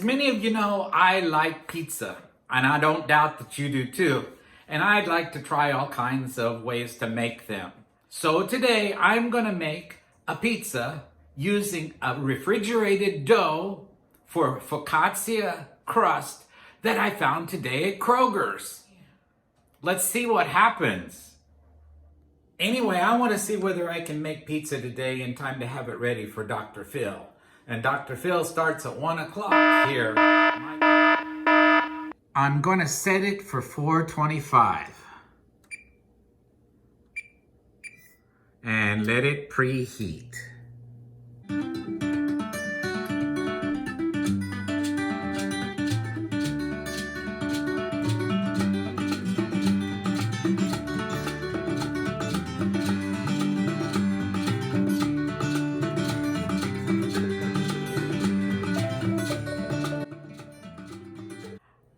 As many of you know, I like pizza, and I don't doubt that you do too. And I'd like to try all kinds of ways to make them. So today I'm going to make a pizza using a refrigerated dough for focaccia crust that I found today at Kroger's. Let's see what happens. Anyway, I want to see whether I can make pizza today in time to have it ready for Dr. Phil. And Dr. Phil starts at 1 o'clock here. I'm going to set it for 4:25 and let it preheat.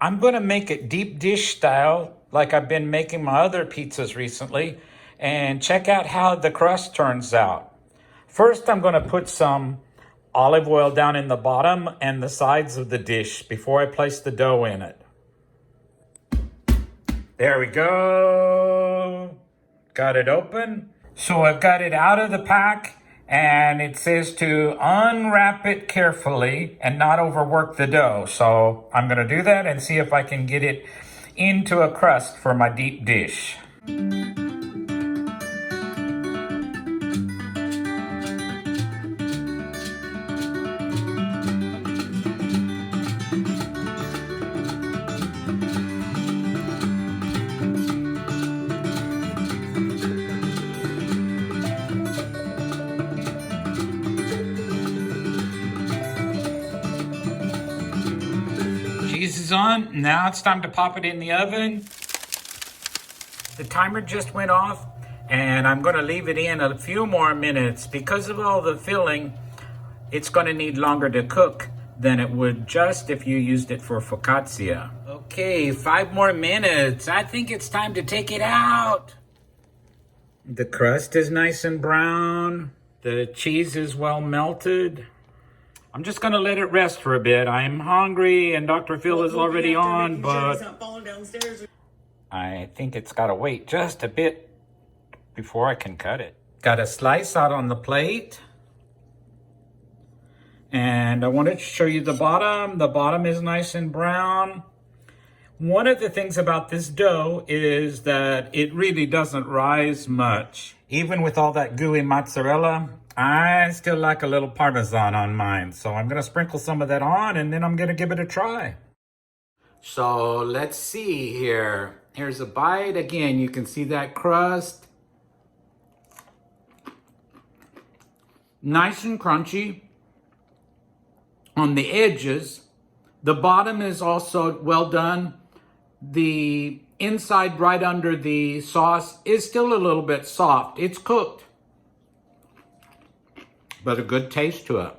I'm going to make it deep dish style like I've been making my other pizzas recently, and check out how the crust turns out. First, I'm going to put some olive oil down in the bottom and the sides of the dish before I place the dough in it. There we go. Got it open. So I've got it out of the pack, and it says to unwrap it carefully and not overwork the dough. So I'm going to do that and see if I can get it into a crust for my deep dish. Cheese is on. Now it's time to pop it in the oven. The timer just went off, and I'm going to leave it in a few more minutes. Because of all the filling, it's going to need longer to cook than it would just if you used it for focaccia. Okay, 5 more minutes. I think it's time to take it out. The crust is nice and brown. The cheese is well melted. I'm just going to let it rest for a bit. I'm hungry, and Dr. Phil is already on, but I think it's got to wait just a bit before I can cut it. Got a slice out on the plate. And I wanted to show you the bottom. The bottom is nice and brown. One of the things about this dough is that it really doesn't rise much. Even with all that gooey mozzarella, I still like a little Parmesan on mine. So I'm going to sprinkle some of that on, and then I'm going to give it a try. So let's see here. Here's a bite. Again, you can see that crust. Nice and crunchy on the edges. The bottom is also well done. The inside right under the sauce is still a little bit soft. It's cooked, but a good taste to it.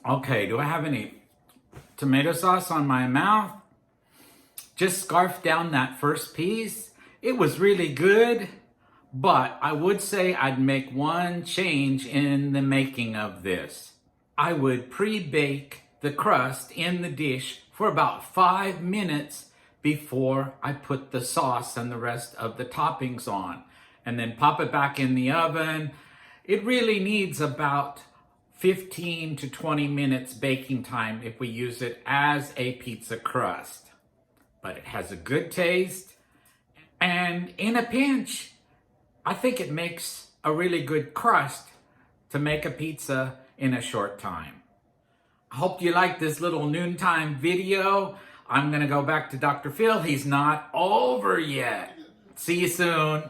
Okay, do I have any tomato sauce on my mouth? Just scarfed down that first piece. It was really good, but I would say I'd make one change in the making of this. I would pre-bake the crust in the dish for about 5 minutes before I put the sauce and the rest of the toppings on, and then pop it back in the oven. It really needs about 15 to 20 minutes baking time if we use it as a pizza crust. But it has a good taste, and in a pinch, I think it makes a really good crust to make a pizza in a short time. I hope you liked this little noontime video. I'm gonna go back to Dr. Phil. He's not over yet. See you soon.